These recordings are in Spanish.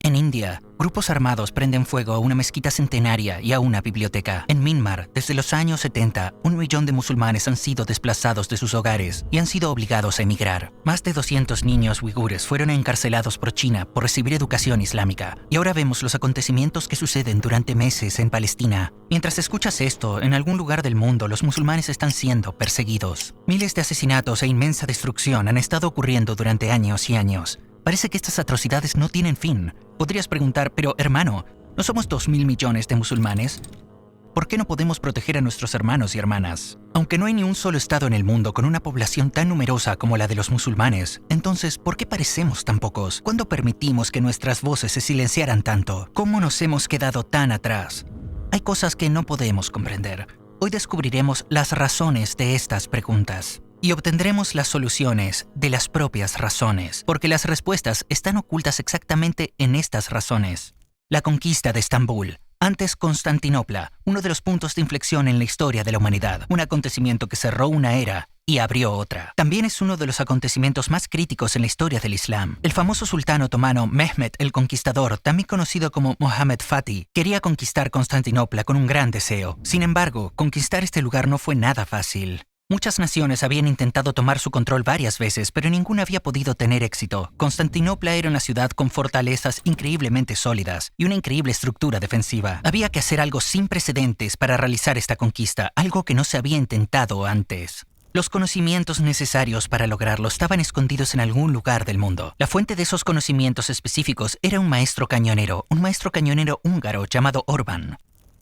En India, grupos armados prenden fuego a una mezquita centenaria y a una biblioteca. En Myanmar, desde los años 70, 1 millón de musulmanes han sido desplazados de sus hogares y han sido obligados a emigrar. Más de 200 niños uigures fueron encarcelados por China por recibir educación islámica. Y ahora vemos los acontecimientos que suceden durante meses en Palestina. Mientras escuchas esto, en algún lugar del mundo los musulmanes están siendo perseguidos. Miles de asesinatos e inmensa destrucción han estado ocurriendo durante años y años. Parece que estas atrocidades no tienen fin. Podrías preguntar, pero hermano, ¿no somos 2.000 millones de musulmanes? ¿Por qué no podemos proteger a nuestros hermanos y hermanas? Aunque no hay ni un solo estado en el mundo con una población tan numerosa como la de los musulmanes, entonces, ¿por qué parecemos tan pocos? ¿Cuándo permitimos que nuestras voces se silenciaran tanto? ¿Cómo nos hemos quedado tan atrás? Hay cosas que no podemos comprender. Hoy descubriremos las razones de estas preguntas. Y obtendremos las soluciones de las propias razones, porque las respuestas están ocultas exactamente en estas razones. La conquista de Estambul, antes Constantinopla, uno de los puntos de inflexión en la historia de la humanidad, un acontecimiento que cerró una era y abrió otra. También es uno de los acontecimientos más críticos en la historia del Islam. El famoso sultán otomano Mehmed el Conquistador, también conocido como Mohammed Fatih, quería conquistar Constantinopla con un gran deseo. Sin embargo, conquistar este lugar no fue nada fácil. Muchas naciones habían intentado tomar su control varias veces, pero ninguna había podido tener éxito. Constantinopla era una ciudad con fortalezas increíblemente sólidas y una increíble estructura defensiva. Había que hacer algo sin precedentes para realizar esta conquista, algo que no se había intentado antes. Los conocimientos necesarios para lograrlo estaban escondidos en algún lugar del mundo. La fuente de esos conocimientos específicos era un maestro cañonero húngaro llamado Orban.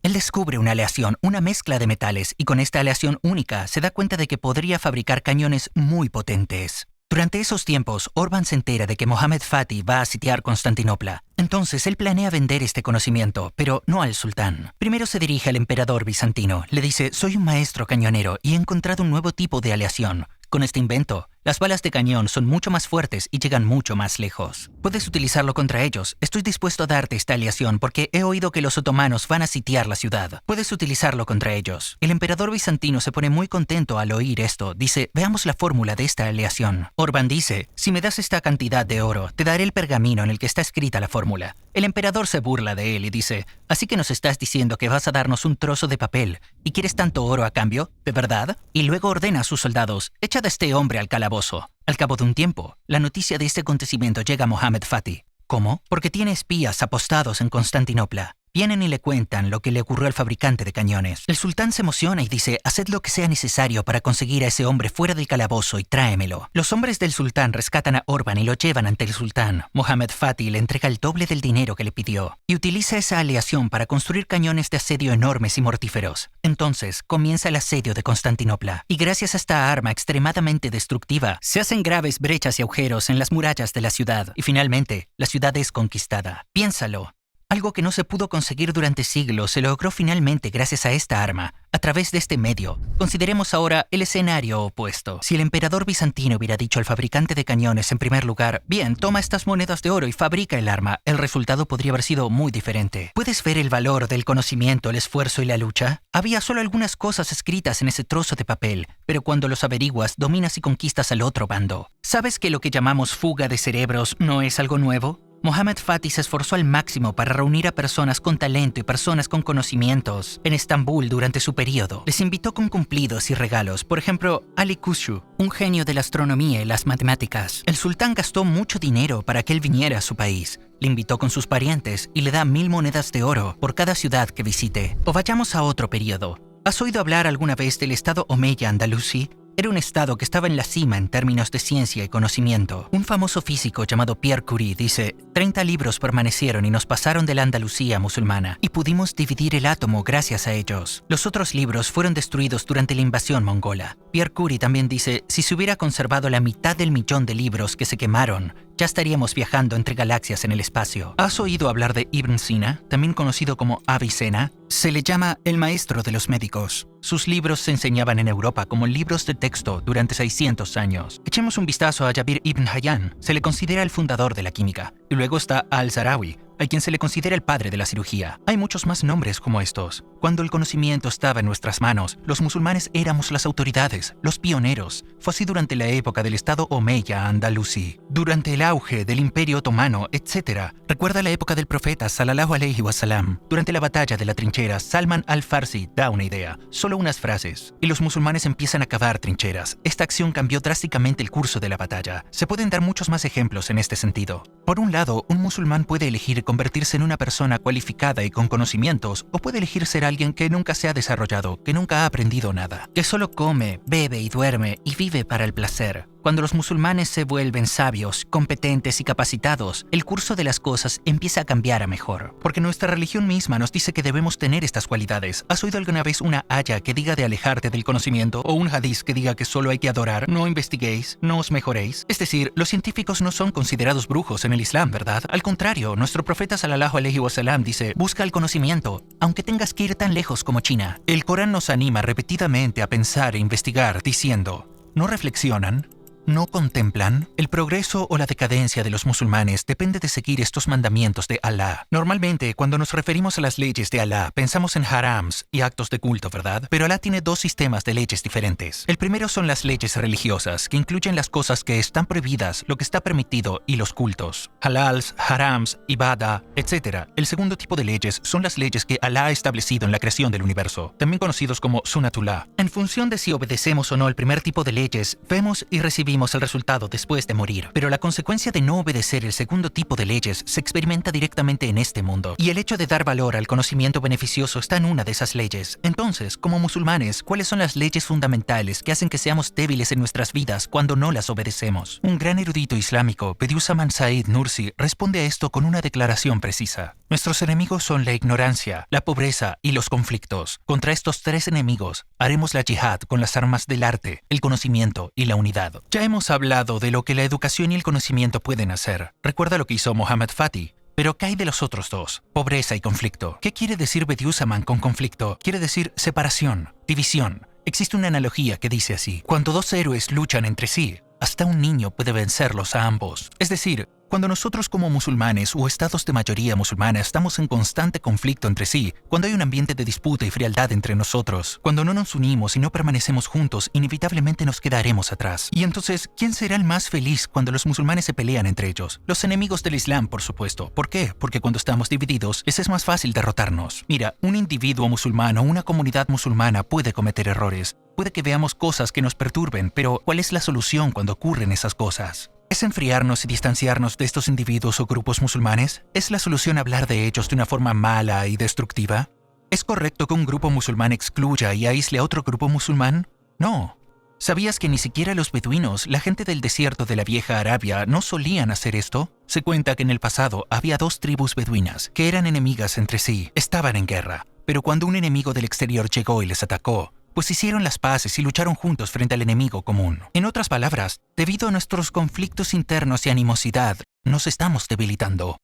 Él descubre una aleación, una mezcla de metales, y con esta aleación única se da cuenta de que podría fabricar cañones muy potentes. Durante esos tiempos, Orban se entera de que Mohammed Fatih va a sitiar Constantinopla. Entonces, él planea vender este conocimiento, pero no al sultán. Primero se dirige al emperador bizantino. Le dice, soy un maestro cañonero y he encontrado un nuevo tipo de aleación. Con este invento, las balas de cañón son mucho más fuertes y llegan mucho más lejos. Puedes utilizarlo contra ellos. Estoy dispuesto a darte esta aleación porque he oído que los otomanos van a sitiar la ciudad. Puedes utilizarlo contra ellos. El emperador bizantino se pone muy contento al oír esto. Dice, veamos la fórmula de esta aleación. Orban dice, si me das esta cantidad de oro, te daré el pergamino en el que está escrita la fórmula. El emperador se burla de él y dice, así que nos estás diciendo que vas a darnos un trozo de papel y quieres tanto oro a cambio, ¿de verdad? Y luego ordena a sus soldados, echad a este hombre al calabozo. Al cabo de un tiempo, la noticia de este acontecimiento llega a Mohammed Fatih. ¿Cómo? Porque tiene espías apostados en Constantinopla. Vienen y le cuentan lo que le ocurrió al fabricante de cañones. El sultán se emociona y dice, haced lo que sea necesario para conseguir a ese hombre fuera del calabozo y tráemelo. Los hombres del sultán rescatan a Orban y lo llevan ante el sultán. Mohammed Fatih le entrega el doble del dinero que le pidió y utiliza esa aleación para construir cañones de asedio enormes y mortíferos. Entonces, comienza el asedio de Constantinopla. Y gracias a esta arma extremadamente destructiva, se hacen graves brechas y agujeros en las murallas de la ciudad. Y finalmente, la ciudad es conquistada. Piénsalo. Algo que no se pudo conseguir durante siglos se logró finalmente gracias a esta arma, a través de este medio. Consideremos ahora el escenario opuesto. Si el emperador bizantino hubiera dicho al fabricante de cañones en primer lugar, bien, toma estas monedas de oro y fabrica el arma, el resultado podría haber sido muy diferente. ¿Puedes ver el valor del conocimiento, el esfuerzo y la lucha? Había solo algunas cosas escritas en ese trozo de papel, pero cuando los averiguas, dominas y conquistas al otro bando. ¿Sabes que lo que llamamos fuga de cerebros no es algo nuevo? Mohammed Fatih se esforzó al máximo para reunir a personas con talento y personas con conocimientos en Estambul durante su periodo. Les invitó con cumplidos y regalos, por ejemplo, Ali Kushru, un genio de la astronomía y las matemáticas. El sultán gastó mucho dinero para que él viniera a su país. Le invitó con sus parientes y le da 1000 monedas de oro por cada ciudad que visite. O vayamos a otro periodo. ¿Has oído hablar alguna vez del estado Omeya andalusí? Era un estado que estaba en la cima en términos de ciencia y conocimiento. Un famoso físico llamado Pierre Curie dice, 30 libros permanecieron y nos pasaron de la Andalucía musulmana, y pudimos dividir el átomo gracias a ellos. Los otros libros fueron destruidos durante la invasión mongola. Pierre Curie también dice, si se hubiera conservado la mitad del millón de libros que se quemaron, ya estaríamos viajando entre galaxias en el espacio. ¿Has oído hablar de Ibn Sina, también conocido como Avicenna? Se le llama el maestro de los médicos. Sus libros se enseñaban en Europa como libros de texto durante 600 años. Echemos un vistazo a Jabir ibn Hayyan. Se le considera el fundador de la química. Y luego está Al-Zarawi, Hay quien se le considera el padre de la cirugía. Hay muchos más nombres como estos. Cuando el conocimiento estaba en nuestras manos, los musulmanes éramos las autoridades, los pioneros. Fue así durante la época del Estado Omeya andalusí, durante el auge del Imperio Otomano, etc. Recuerda la época del profeta sallallahu alaihi wasallam. Durante la batalla de la trinchera, Salman al-Farsi da una idea, solo unas frases, y los musulmanes empiezan a cavar trincheras. Esta acción cambió drásticamente el curso de la batalla. Se pueden dar muchos más ejemplos en este sentido. Por un lado, un musulmán puede elegir convertirse en una persona cualificada y con conocimientos, o puede elegir ser alguien que nunca se ha desarrollado, que nunca ha aprendido nada, que solo come, bebe y duerme y vive para el placer. Cuando los musulmanes se vuelven sabios, competentes y capacitados, el curso de las cosas empieza a cambiar a mejor. Porque nuestra religión misma nos dice que debemos tener estas cualidades. ¿Has oído alguna vez una aya que diga de alejarte del conocimiento o un hadiz que diga que solo hay que adorar, no investiguéis, no os mejoréis? Es decir, los científicos no son considerados brujos en el Islam, ¿verdad? Al contrario, nuestro profeta sallallahu alaihi wasallam dice, busca el conocimiento, aunque tengas que ir tan lejos como China. El Corán nos anima repetidamente a pensar e investigar, diciendo, ¿no reflexionan? ¿No contemplan? El progreso o la decadencia de los musulmanes depende de seguir estos mandamientos de Alá. Normalmente, cuando nos referimos a las leyes de Alá, pensamos en harams y actos de culto, ¿verdad? Pero Alá tiene dos sistemas de leyes diferentes. El primero son las leyes religiosas, que incluyen las cosas que están prohibidas, lo que está permitido y los cultos. Halals, harams, ibada, etc. El segundo tipo de leyes son las leyes que Alá ha establecido en la creación del universo, también conocidos como Sunnatullah. En función de si obedecemos o no el primer tipo de leyes, vemos y recibimos el resultado después de morir. Pero la consecuencia de no obedecer el segundo tipo de leyes se experimenta directamente en este mundo. Y el hecho de dar valor al conocimiento beneficioso está en una de esas leyes. Entonces, como musulmanes, ¿cuáles son las leyes fundamentales que hacen que seamos débiles en nuestras vidas cuando no las obedecemos? Un gran erudito islámico, Bediüzzaman Said Nursi, responde a esto con una declaración precisa. Nuestros enemigos son la ignorancia, la pobreza y los conflictos. Contra estos tres enemigos, haremos la yihad con las armas del arte, el conocimiento y la unidad. Ya hemos hablado de lo que la educación y el conocimiento pueden hacer. Recuerda lo que hizo Mohammad Fatih. Pero ¿qué hay de los otros dos? Pobreza y conflicto. ¿Qué quiere decir Bediüzzaman con conflicto? Quiere decir separación, división. Existe una analogía que dice así: cuando dos héroes luchan entre sí, hasta un niño puede vencerlos a ambos. Es decir, cuando nosotros como musulmanes o estados de mayoría musulmana estamos en constante conflicto entre sí, cuando hay un ambiente de disputa y frialdad entre nosotros, cuando no nos unimos y no permanecemos juntos, inevitablemente nos quedaremos atrás. Y entonces, ¿quién será el más feliz cuando los musulmanes se pelean entre ellos? Los enemigos del Islam, por supuesto. ¿Por qué? Porque cuando estamos divididos, es más fácil derrotarnos. Mira, un individuo musulmán o una comunidad musulmana puede cometer errores. Puede que veamos cosas que nos perturben, pero ¿cuál es la solución cuando ocurren esas cosas? ¿Es enfriarnos y distanciarnos de estos individuos o grupos musulmanes? ¿Es la solución hablar de ellos de una forma mala y destructiva? ¿Es correcto que un grupo musulmán excluya y aísle a otro grupo musulmán? No. ¿Sabías que ni siquiera los beduinos, la gente del desierto de la vieja Arabia, no solían hacer esto? Se cuenta que en el pasado había dos tribus beduinas que eran enemigas entre sí, estaban en guerra. Pero cuando un enemigo del exterior llegó y les atacó, pues hicieron las paces y lucharon juntos frente al enemigo común. En otras palabras, debido a nuestros conflictos internos y animosidad, nos estamos debilitando.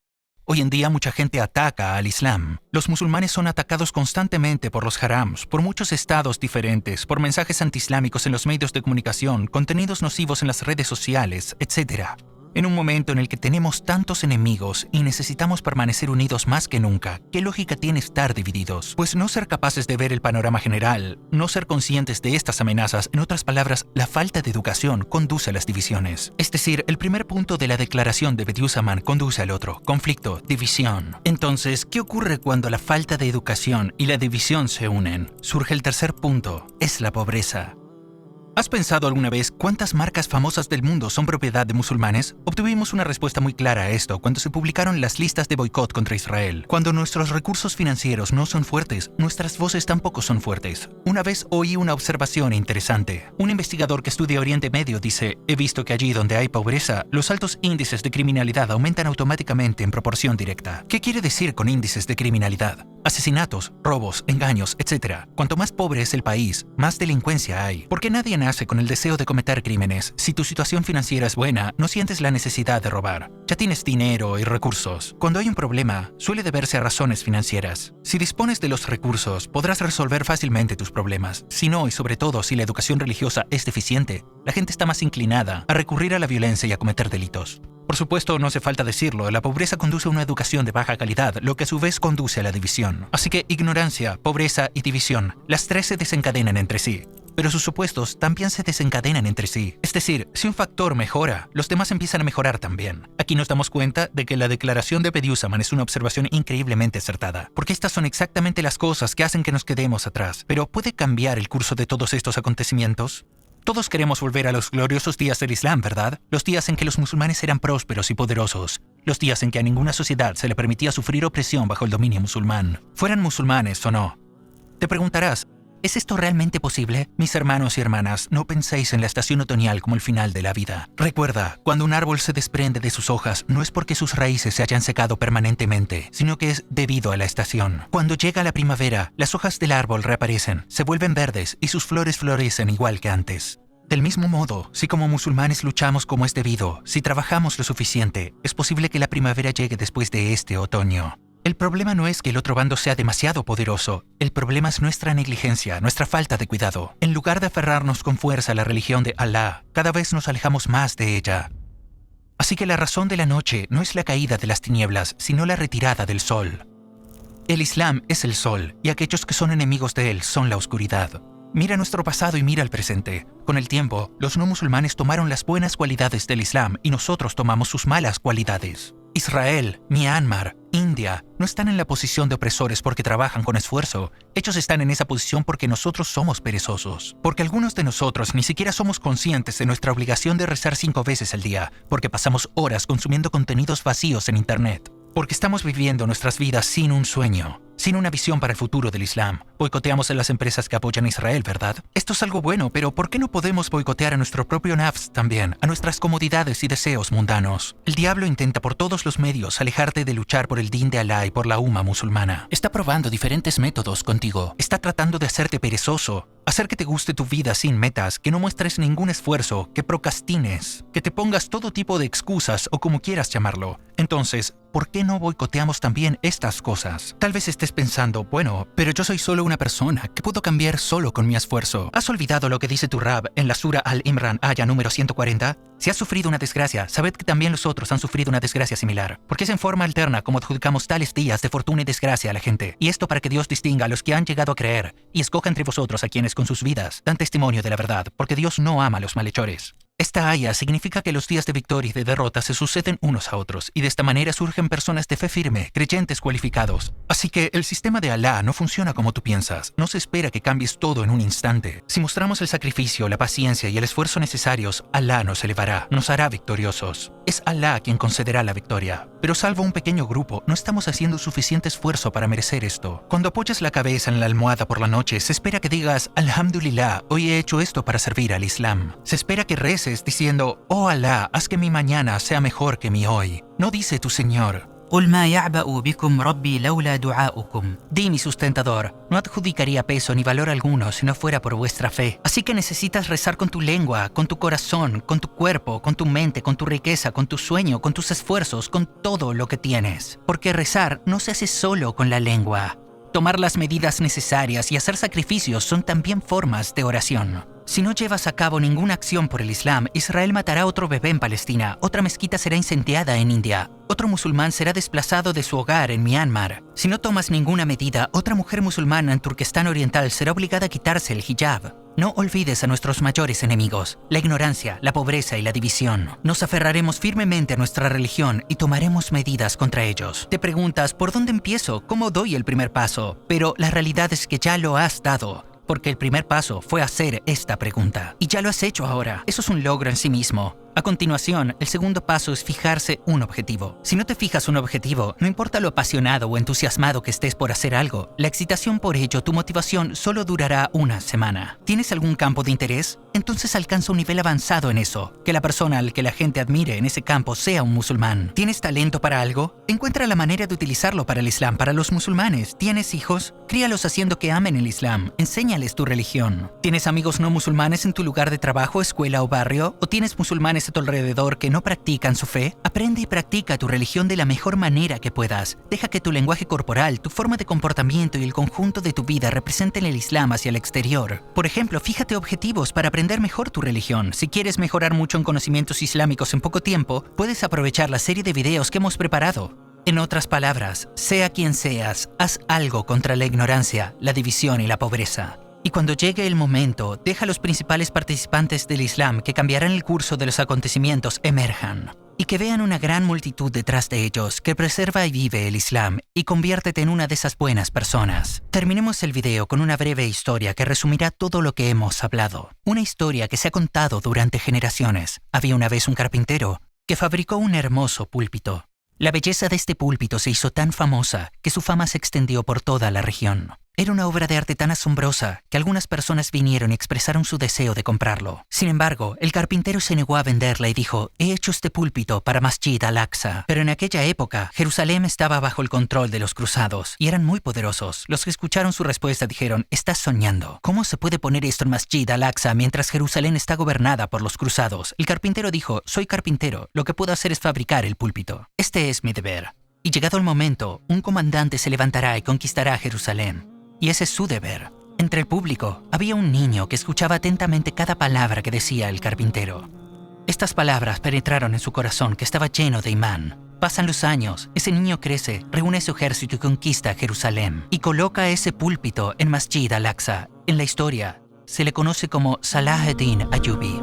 Hoy en día mucha gente ataca al Islam. Los musulmanes son atacados constantemente por los harams, por muchos estados diferentes, por mensajes antiislámicos en los medios de comunicación, contenidos nocivos en las redes sociales, etc. En un momento en el que tenemos tantos enemigos y necesitamos permanecer unidos más que nunca, ¿qué lógica tiene estar divididos? Pues no ser capaces de ver el panorama general, no ser conscientes de estas amenazas, en otras palabras, la falta de educación conduce a las divisiones. Es decir, el primer punto de la declaración de Bediüzzaman conduce al otro, conflicto, división. Entonces, ¿qué ocurre cuando la falta de educación y la división se unen? Surge el tercer punto, es la pobreza. ¿Has pensado alguna vez cuántas marcas famosas del mundo son propiedad de musulmanes? Obtuvimos una respuesta muy clara a esto cuando se publicaron las listas de boicot contra Israel. Cuando nuestros recursos financieros no son fuertes, nuestras voces tampoco son fuertes. Una vez oí una observación interesante. Un investigador que estudia Oriente Medio dice: he visto que allí donde hay pobreza, los altos índices de criminalidad aumentan automáticamente en proporción directa. ¿Qué quiere decir con índices de criminalidad? Asesinatos, robos, engaños, etc. Cuanto más pobre es el país, más delincuencia hay. Porque nadie nace con el deseo de cometer crímenes. Si tu situación financiera es buena, no sientes la necesidad de robar. Ya tienes dinero y recursos. Cuando hay un problema, suele deberse a razones financieras. Si dispones de los recursos, podrás resolver fácilmente tus problemas. Si no, y sobre todo si la educación religiosa es deficiente, la gente está más inclinada a recurrir a la violencia y a cometer delitos. Por supuesto, no hace falta decirlo, la pobreza conduce a una educación de baja calidad, lo que a su vez conduce a la división. Así que ignorancia, pobreza y división, las tres se desencadenan entre sí. Pero sus opuestos también se desencadenan entre sí. Es decir, si un factor mejora, los demás empiezan a mejorar también. Aquí nos damos cuenta de que la declaración de Bediüzzaman es una observación increíblemente acertada, porque estas son exactamente las cosas que hacen que nos quedemos atrás. Pero ¿puede cambiar el curso de todos estos acontecimientos? Todos queremos volver a los gloriosos días del Islam, ¿verdad? Los días en que los musulmanes eran prósperos y poderosos. Los días en que a ninguna sociedad se le permitía sufrir opresión bajo el dominio musulmán. Fueran musulmanes o no. Te preguntarás, ¿es esto realmente posible? Mis hermanos y hermanas, no penséis en la estación otoñal como el final de la vida. Recuerda, cuando un árbol se desprende de sus hojas, no es porque sus raíces se hayan secado permanentemente, sino que es debido a la estación. Cuando llega la primavera, las hojas del árbol reaparecen, se vuelven verdes y sus flores florecen igual que antes. Del mismo modo, si como musulmanes luchamos como es debido, si trabajamos lo suficiente, es posible que la primavera llegue después de este otoño. El problema no es que el otro bando sea demasiado poderoso, el problema es nuestra negligencia, nuestra falta de cuidado. En lugar de aferrarnos con fuerza a la religión de Allah, cada vez nos alejamos más de ella. Así que la razón de la noche no es la caída de las tinieblas, sino la retirada del sol. El Islam es el sol, y aquellos que son enemigos de él son la oscuridad. Mira nuestro pasado y mira el presente. Con el tiempo, los no musulmanes tomaron las buenas cualidades del Islam y nosotros tomamos sus malas cualidades. Israel, Myanmar, India no están en la posición de opresores porque trabajan con esfuerzo. Ellos están en esa posición porque nosotros somos perezosos. Porque algunos de nosotros ni siquiera somos conscientes de nuestra obligación de rezar 5 veces al día, porque pasamos horas consumiendo contenidos vacíos en Internet. Porque estamos viviendo nuestras vidas sin un sueño, sin una visión para el futuro del Islam. Boicoteamos a las empresas que apoyan a Israel, ¿verdad? Esto es algo bueno, pero ¿por qué no podemos boicotear a nuestro propio nafs también, a nuestras comodidades y deseos mundanos? El diablo intenta por todos los medios alejarte de luchar por el din de Allah y por la umma musulmana. Está probando diferentes métodos contigo. Está tratando de hacerte perezoso, hacer que te guste tu vida sin metas, que no muestres ningún esfuerzo, que procrastines, que te pongas todo tipo de excusas o como quieras llamarlo. Entonces, ¿por qué no boicoteamos también estas cosas? Tal vez estés pensando, bueno, pero yo soy solo una persona que puedo cambiar solo con mi esfuerzo. ¿Has olvidado lo que dice tu Rab en la Sura Al-Imran, aya número 140? Si has sufrido una desgracia, sabed que también los otros han sufrido una desgracia similar. Porque es en forma alterna como adjudicamos tales días de fortuna y desgracia a la gente. Y esto para que Dios distinga a los que han llegado a creer y escoja entre vosotros a quienes con sus vidas dan testimonio de la verdad, porque Dios no ama a los malhechores. Esta aya significa que los días de victoria y de derrota se suceden unos a otros, y de esta manera surgen personas de fe firme, creyentes cualificados. Así que el sistema de Allah no funciona como tú piensas. No se espera que cambies todo en un instante. Si mostramos el sacrificio, la paciencia y el esfuerzo necesarios, Allah nos elevará, nos hará victoriosos. Es Allah quien concederá la victoria. Pero salvo un pequeño grupo, no estamos haciendo suficiente esfuerzo para merecer esto. Cuando apoyas la cabeza en la almohada por la noche, se espera que digas, Alhamdulillah, hoy he hecho esto para servir al Islam. Se espera que reces diciendo, oh Allah, haz que mi mañana sea mejor que mi hoy. No dice tu Señor, قل ما يعبأ بكم ربي لولا دعاؤكم. di mi sustentador, no adjudicaría peso ni valor alguno si no fuera por vuestra fe. Así que necesitas rezar con tu lengua, con tu corazón, con tu cuerpo, con tu mente, con tu riqueza, con tu sueño, con tus esfuerzos, con todo lo que tienes. Porque rezar no se hace solo con la lengua. Tomar las medidas necesarias y hacer sacrificios son también formas de oración. Si no llevas a cabo ninguna acción por el Islam, Israel matará a otro bebé en Palestina, otra mezquita será incendiada en India, otro musulmán será desplazado de su hogar en Myanmar. Si no tomas ninguna medida, otra mujer musulmana en Turquestán Oriental será obligada a quitarse el hijab. No olvides a nuestros mayores enemigos, la ignorancia, la pobreza y la división. Nos aferraremos firmemente a nuestra religión y tomaremos medidas contra ellos. Te preguntas, ¿por dónde empiezo? ¿Cómo doy el primer paso? Pero la realidad es que ya lo has dado. Porque el primer paso fue hacer esta pregunta. Y ya lo has hecho ahora. Eso es un logro en sí mismo. A continuación, el segundo paso es fijarse un objetivo. Si no te fijas un objetivo, no importa lo apasionado o entusiasmado que estés por hacer algo, la excitación por ello, tu motivación, solo durará una semana. ¿Tienes algún campo de interés? Entonces alcanza un nivel avanzado en eso. Que la persona al que la gente admire en ese campo sea un musulmán. ¿Tienes talento para algo? Encuentra la manera de utilizarlo para el Islam, para los musulmanes. ¿Tienes hijos? Críalos haciendo que amen el Islam. Enséñales tu religión. ¿Tienes amigos no musulmanes en tu lugar de trabajo, escuela o barrio? ¿O tienes musulmanes tienes a tu alrededor que no practican su fe? Aprende y practica tu religión de la mejor manera que puedas. Deja que tu lenguaje corporal, tu forma de comportamiento y el conjunto de tu vida representen el Islam hacia el exterior. Por ejemplo, fíjate objetivos para aprender mejor tu religión. Si quieres mejorar mucho en conocimientos islámicos en poco tiempo, puedes aprovechar la serie de videos que hemos preparado. En otras palabras, sea quien seas, haz algo contra la ignorancia, la división y la pobreza. Y cuando llegue el momento, deja a los principales participantes del Islam que cambiarán el curso de los acontecimientos emerjan. Y que vean una gran multitud detrás de ellos que preserva y vive el Islam y conviértete en una de esas buenas personas. Terminemos el video con una breve historia que resumirá todo lo que hemos hablado. Una historia que se ha contado durante generaciones. Había una vez un carpintero que fabricó un hermoso púlpito. La belleza de este púlpito se hizo tan famosa que su fama se extendió por toda la región. Era una obra de arte tan asombrosa que algunas personas vinieron y expresaron su deseo de comprarlo. Sin embargo, el carpintero se negó a venderla y dijo: he hecho este púlpito para Masjid al-Aqsa. Pero en aquella época, Jerusalén estaba bajo el control de los cruzados y eran muy poderosos. Los que escucharon su respuesta dijeron: estás soñando. ¿Cómo se puede poner esto en Masjid al-Aqsa mientras Jerusalén está gobernada por los cruzados? El carpintero dijo: soy carpintero, lo que puedo hacer es fabricar el púlpito. Este es mi deber. Y llegado el momento, un comandante se levantará y conquistará Jerusalén. Y ese es su deber. Entre el público había un niño que escuchaba atentamente cada palabra que decía el carpintero. Estas palabras penetraron en su corazón, que estaba lleno de imán. Pasan los años, ese niño crece, reúne su ejército y conquista Jerusalén. Y coloca ese púlpito en Masjid al-Aqsa. En la historia, se le conoce como Salah ad-Din Ayyubi.